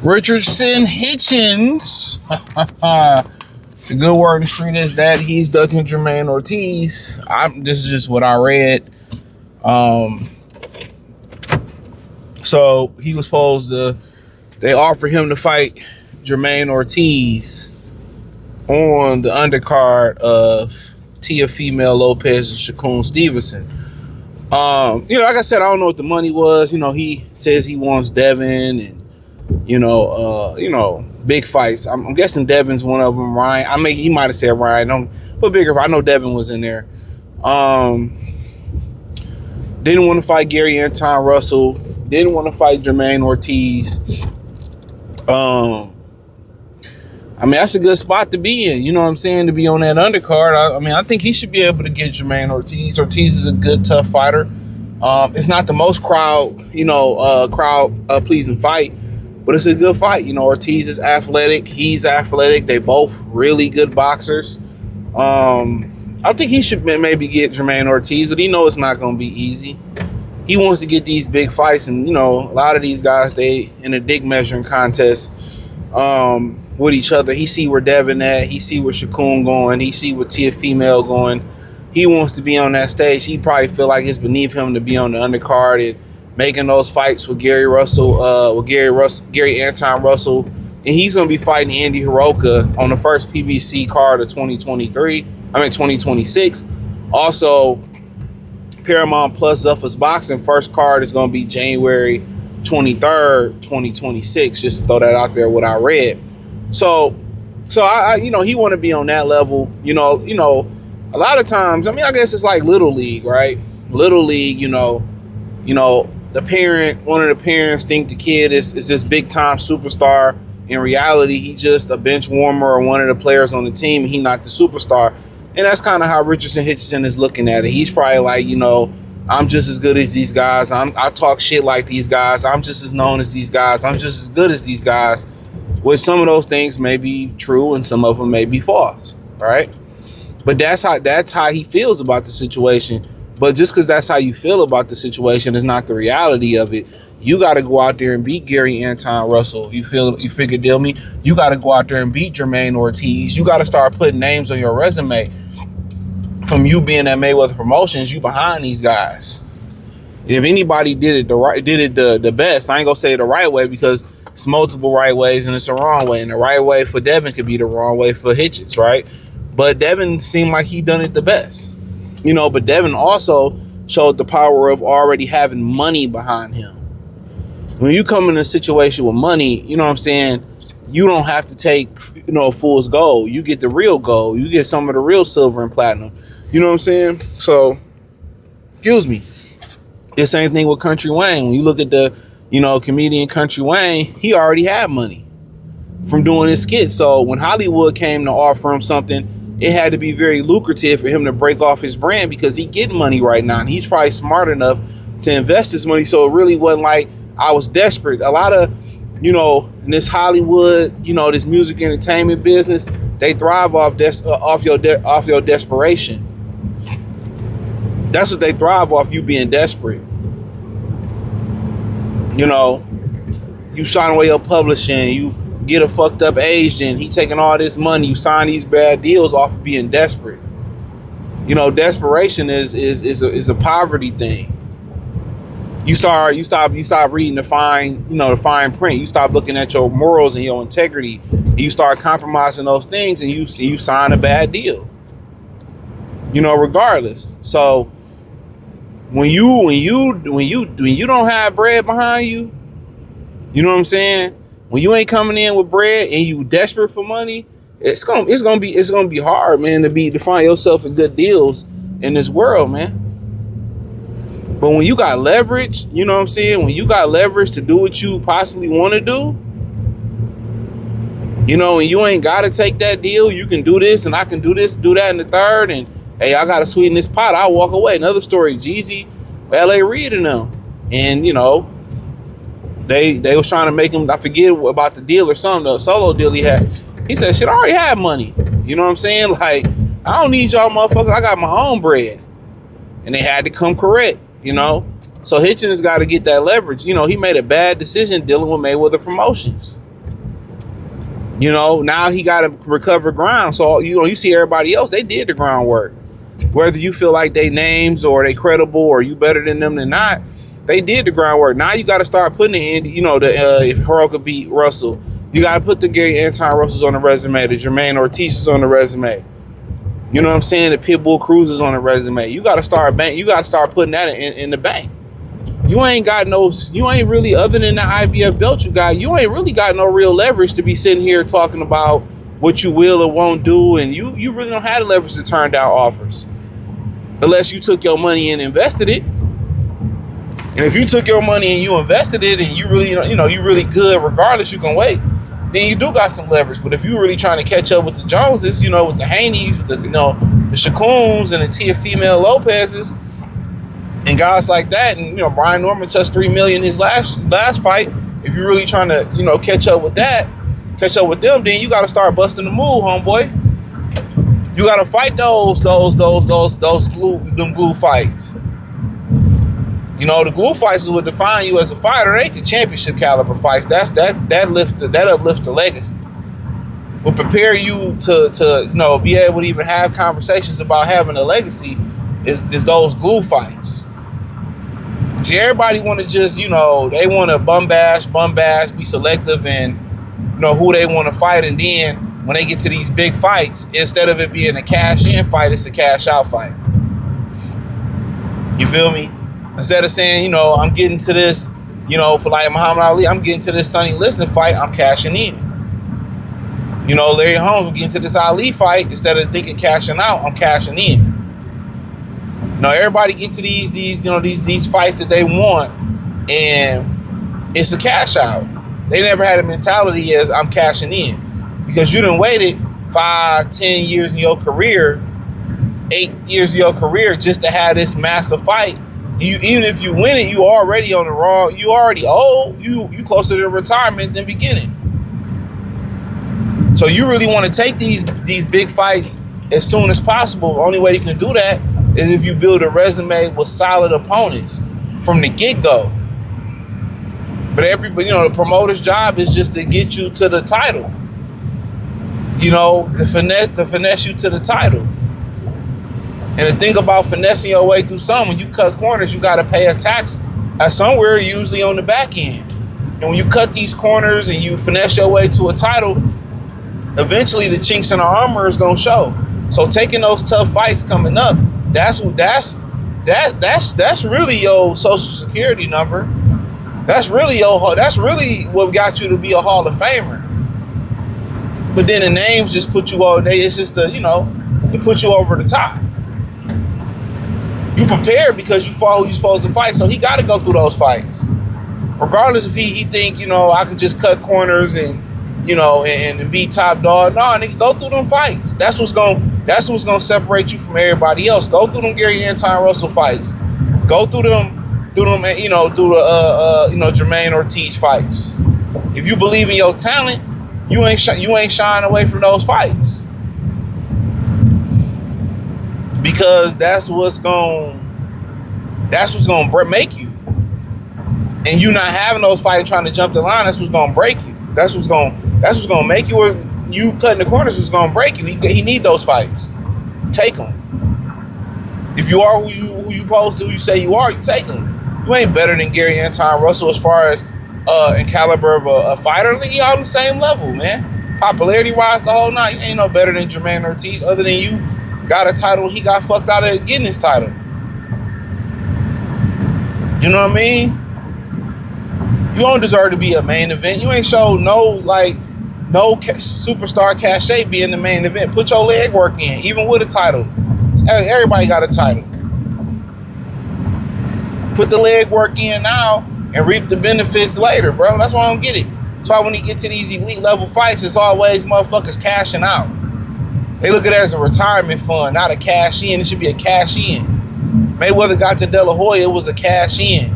Richardson Hitchens. The good word in the street is that he's ducking Jamaine Ortiz. This is just what I read. So he was supposed to, they offered him to fight Jamaine Ortiz on the undercard of Teofemale, Lopez, and Shakoon Stevenson. Like I said, I don't know what the money was. He says he wants Devin and, big fights. I'm guessing Devin's one of them. Ryan, he might have said Ryan. But bigger. I know Devin was in there. Didn't want to fight Gary Anton Russell. Didn't want to fight Jamaine Ortiz. That's a good spot to be in. You know what I'm saying? To be on that undercard. I think he should be able to get Jamaine Ortiz. Ortiz is a good, tough fighter. It's not the most crowd pleasing fight, but it's a good fight. Ortiz is athletic. He's athletic. They both really good boxers. I think he should maybe get Jamaine Ortiz, but he knows it's not going to be easy. He wants to get these big fights, and a lot of these guys, they in a dick measuring contest with each other. He see where Devin at. He see where Shakoon going. He see where Teofemale going. He wants to be on that stage. He probably feel like it's beneath him to be on the undercard and making those fights with Gary Anton Russell, and he's gonna be fighting Andy Hiroka on the first PBC card of 2026. Also, Paramount Plus Zuffa's Boxing first card is gonna be January 23rd, 2026. Just to throw that out there, what I read. So I he want to be on that level. A lot of times, I guess it's like Little League, right? Little League, one of the parents think the kid is this big time superstar. In reality, he just a bench warmer or one of the players on the team, and he not the superstar. And that's kind of how Richardson Hitchens is looking at it. He's probably like, I'm just as good as these guys. I talk shit like these guys. I'm just as known as these guys. I'm just as good as these guys. Which some of those things may be true and some of them may be false, right? But that's how he feels about the situation. But just because that's how you feel about the situation is not the reality of it. You got to go out there and beat Gary Anton Russell. You figure deal me? You got to go out there and beat Jamaine Ortiz. You got to start putting names on your resume. From you being at Mayweather Promotions, you behind these guys. If anybody did it the best, I ain't gonna say the right way because it's multiple right ways and it's the wrong way. And the right way for Devin could be the wrong way for Hitchens, right? But Devin seemed like he done it the best. But Devin also showed the power of already having money behind him. When you come in a situation with money, you know what I'm saying, you don't have to take, fool's gold. You get the real gold. You get some of the real silver and platinum. You know what I'm saying? So, excuse me. The same thing with Country Wayne. When you look at the, comedian Country Wayne, he already had money from doing his skits. So when Hollywood came to offer him something, it had to be very lucrative for him to break off his brand because he getting money right now. And he's probably smart enough to invest his money. So it really wasn't like I was desperate. A lot of, in this Hollywood, this music entertainment business, they thrive off your desperation. That's what they thrive off, you being desperate. You sign away your publishing, you get a fucked up agent, he taking all this money, you sign these bad deals off of being desperate. Desperation is a poverty thing. You stop reading the fine print. You stop looking at your morals and your integrity, and you start compromising those things, and you sign a bad deal. Regardless. So when you don't have bread behind you, you know what I'm saying? When you ain't coming in with bread and you desperate for money, it's gonna be hard, man, to find yourself in good deals in this world, man. But when you got leverage, you know what I'm saying? When you got leverage to do what you possibly want to do, and you ain't got to take that deal, you can do this and I can do this, do that in the third, and hey, I got to sweeten this pot, I'll walk away. Another story, Jeezy, L.A. Reid and them. And, they was trying to make him, I forget about the deal or something, the solo deal he had. He said, shit, I already had money. You know what I'm saying? Like, I don't need y'all motherfuckers. I got my own bread. And they had to come correct, you know. So Hitchens got to get that leverage. You know, he made a bad decision dealing with Mayweather Promotions. You know, now he got to recover ground. So, you know, you see everybody else, they did the groundwork. Whether you feel like they names or they credible or you better than them than not, they did the groundwork. Now you got to start putting it in, you know, if Harold could beat Russell, you got to put the Gary Anton Russells on the resume, the Jamaine Ortiz on the resume. You know what I'm saying? The Pitbull Cruzes on the resume. You got to start putting that in the bank. You ain't really, other than the IBF belt you ain't really got no real leverage to be sitting here talking about what you will or won't do, and you really don't have the leverage to turn down offers. Unless you took your money and invested it. And if you took your money and you invested it and you really, you know, you're really good regardless, you can wait, then you do got some leverage. But if you're really trying to catch up with the Joneses, you know, with the Haneys, with the, you know, the Shakoons and the Teofemale Lopez's and guys like that, and, you know, Brian Norman touched $3 million his last fight. If you're really trying to, you know, catch up with them, then you got to start busting the move, homeboy. You got to fight those glue fights. You know, the glue fights is what define you as a fighter. It ain't the championship caliber fights. That uplifts the legacy. Will prepare you to you know, be able to even have conversations about having a legacy is those glue fights. See, everybody want to just, you know, they want to bum bash, be selective and, you know, who they want to fight. And then when they get to these big fights, instead of it being a cash-in fight, it's a cash-out fight. You feel me? Instead of saying, you know, I'm getting to this, you know, for like Muhammad Ali, I'm getting to this Sonny Liston fight, I'm cashing in. You know, Larry Holmes, I'm getting to this Ali fight, instead of thinking cashing out, I'm cashing in. You know, everybody get to these fights that they want, and it's a cash out. They never had a mentality as I'm cashing in. Because you done waited 5, 10 years in your career, 8 years of your career just to have this massive fight. Even if you win it, you already on the wrong. You already old. You closer to retirement than beginning. So you really want to take these big fights as soon as possible. The only way you can do that is if you build a resume with solid opponents from the get-go. But everybody, you know, the promoter's job is just to get you to the title. You know, to finesse you to the title. And the thing about finessing your way through some, when you cut corners, you got to pay a tax somewhere, usually on the back end. And when you cut these corners and you finesse your way to a title, eventually the chinks in the armor is gonna show. So taking those tough fights coming up, that's really your social security number. That's really what got you to be a Hall of Famer. But then the names just put you over. It's just they put you over the top. You prepared because you fought who you supposed to fight, so he got to go through those fights, regardless if he think I can just cut corners and and be top dog. No, nigga, go through them fights. That's what's gonna separate you from everybody else. Go through them Gary Anton Russell fights. Go through them, Jamaine Ortiz fights. If you believe in your talent, you ain't shying away from those fights. Because that's what's gonna make you. And you not having those fights, trying to jump the line, that's what's gonna break you. That's what's gonna make you. Or you cutting the corners is gonna break you. He need those fights. Take them. If you are who you supposed to, you say you are, you take them. You ain't better than Gary Anton Russell as far as in caliber of a fighter. I think y'all on the same level, man. Popularity wise, the whole night, you ain't no better than Jamaine Ortiz, other than you got a title, he got fucked out of getting his title. You know what I mean? You don't deserve to be a main event. You ain't showed no superstar cachet being the main event. Put your leg work in, even with a title. Everybody got a title. Put the leg work in now and reap the benefits later, bro. That's why I don't get it. That's why when you get to these elite level fights, it's always motherfuckers cashing out. They look at it as a retirement fund, not a cash in. It should be a cash in. Mayweather got to De La Hoya, it was a cash in.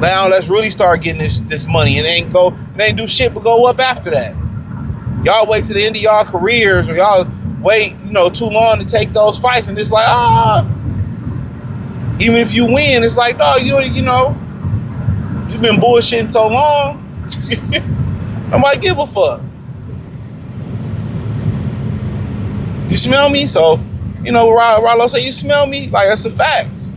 Now let's really start getting this money. It ain't do shit but go up after that. Y'all wait to the end of y'all careers, or y'all wait, too long to take those fights, and it's like, even if you win, it's like, oh, you've been bullshitting so long. Nobody give a fuck. You smell me? So, Rollo say, you smell me? Like, that's a fact.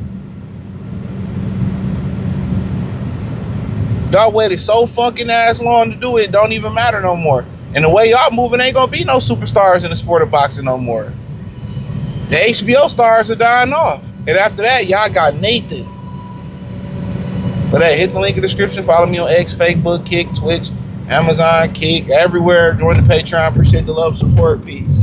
Y'all waited so fucking ass long to do it, don't even matter no more. And the way y'all moving, ain't gonna be no superstars in the sport of boxing no more. The HBO stars are dying off. And after that, y'all got Nathan. But hey, hit the link in the description. Follow me on X, Facebook, Kick, Twitch, Amazon, Kick, everywhere. Join the Patreon. Appreciate the love, support. Peace.